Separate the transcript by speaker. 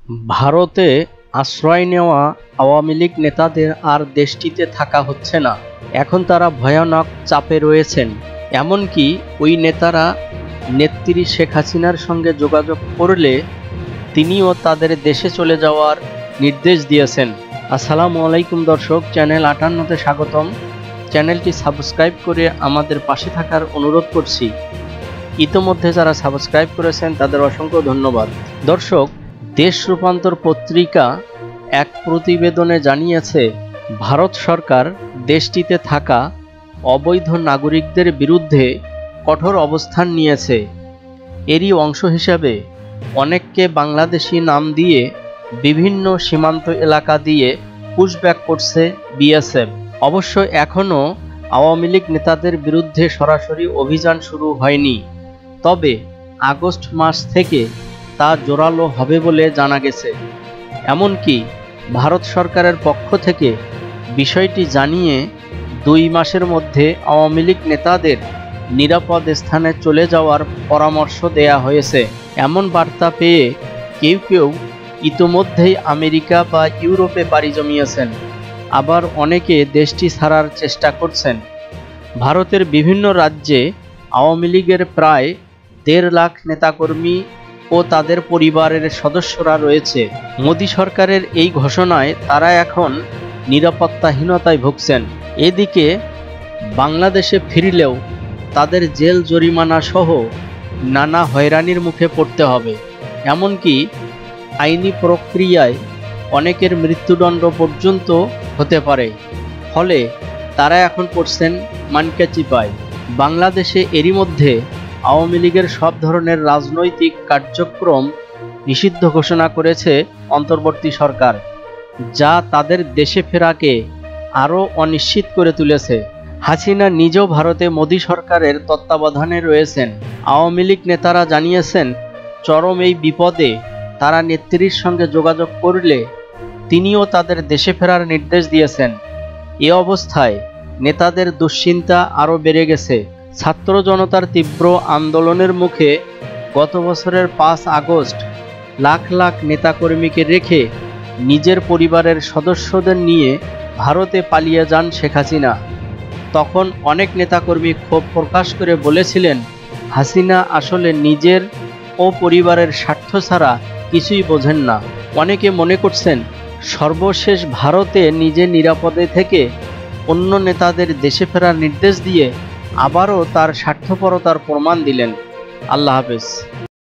Speaker 1: ভারতে আশ্রয় নেওয়া আওয়ামী লীগ নেতাদের আর দেশটিতে থাকা হচ্ছে না। এখন তারা ভয়ানক চাপে রয়েছেন। এমনকি ওই নেতারা নেত্রী শেখ হাসিনার সঙ্গে যোগাযোগ করলে তিনিও তাদের দেশে চলে যাওয়ার নির্দেশ দিয়েছেন। আসসালামু আলাইকুম দর্শক, চ্যানেল 58তে স্বাগতম। চ্যানেলটি সাবস্ক্রাইব করে আমাদের পাশে থাকার অনুরোধ করছি। ইতোমধ্যে যারা সাবস্ক্রাইব করেছেন তাদের অসংখ্য ধন্যবাদ। দর্শক, দেশ রূপান্তর পত্রিকা এক প্রতিবেদনে জানিয়েছে, ভারত সরকার দেশটিতে থাকা অবৈধ নাগরিকদের বিরুদ্ধে কঠোর অবস্থান নিয়েছে। এরই অংশ হিসাবে অনেককে বাংলাদেশি নাম দিয়ে বিভিন্ন সীমান্ত এলাকা দিয়ে পুশব্যাক করছে বিএসএফ। অবশ্য এখনও আওয়ামী লীগ নেতাদের বিরুদ্ধে সরাসরি অভিযান শুরু হয়নি, তবে আগস্ট মাস থেকে তা জোরালো হবে বলে জানা গেছে। এমনকি ভারত সরকারের পক্ষ থেকে বিষয়টি জানিয়ে 2 মাসের মধ্যে আওয়ামী লীগ নেতাদের নিরাপদ স্থানে চলে যাওয়ার পরামর্শ দেয়া হয়েছে। এমন বার্তা পেয়ে কেউ কেউ ইতোমধ্যেই আমেরিকা বা ইউরোপে পাড়ি জমিয়েছেন, আবার অনেকে দেশটি ছাড়ার চেষ্টা করছেন। ভারতের বিভিন্ন রাজ্যে আওয়ামী লীগের প্রায় 1.5 লাখ নেতাকর্মী ও তাদের পরিবারের সদস্যরা রয়েছে। মোদী সরকারের এই ঘোষণায় তারা এখন নিরাপত্তাহীনতায় ভুগছেন। এদিকে বাংলাদেশে ফিরলেও তাদের জেল জরিমানা সহ নানা হয়রানির মুখে পড়তে হবে। এমনকি আইনি প্রক্রিয়ায় অনেকের মৃত্যুদণ্ড পর্যন্ত হতে পারে। ফলে তারা এখন পড়ছেন মানকাচিপায়। বাংলাদেশে এরই মধ্যে আওয়ামী লীগের সব ধরনের রাজনৈতিক কার্যক্রম নিষিদ্ধ ঘোষণা করেছে অন্তর্বর্তী সরকার, যা তাদের দেশে ফেরাকে আরও অনিশ্চিত করে তুলেছে। হাসিনা নিজেও ভারতে মোদী সরকারের তত্ত্বাবধানে রয়েছেন। আওয়ামী লীগ নেতারা জানিয়েছেন, চরম এই বিপদে তারা নেত্রীর সঙ্গে যোগাযোগ করলে তিনিও তাদের দেশে ফেরার নির্দেশ দিয়েছেন। এ অবস্থায় নেতাদের দুশ্চিন্তা আরও বেড়ে গেছে। ছাত্র জনতার তীব্র আন্দোলনের মুখে গত বছরের 5 আগস্ট লাখ লাখ নেতাকর্মীকে রেখে নিজের পরিবারের সদস্যদের নিয়ে ভারতে পালিয়ে যান শেখ হাসিনা। তখন অনেক নেতাকর্মী ক্ষোভ প্রকাশ করে বলেছিলেন, হাসিনা আসলে নিজের ও পরিবারের স্বার্থ ছাড়া কিছুই বোঝেন না। অনেকে মনে করছেন, সর্বশেষ ভারতে নিজে নিরাপদে থেকে অন্য নেতাদের দেশে ফেরার নির্দেশ দিয়ে আবারও তার স্বার্থপরতার প্রমাণ দিলেন। আল্লাহ হাফেজ।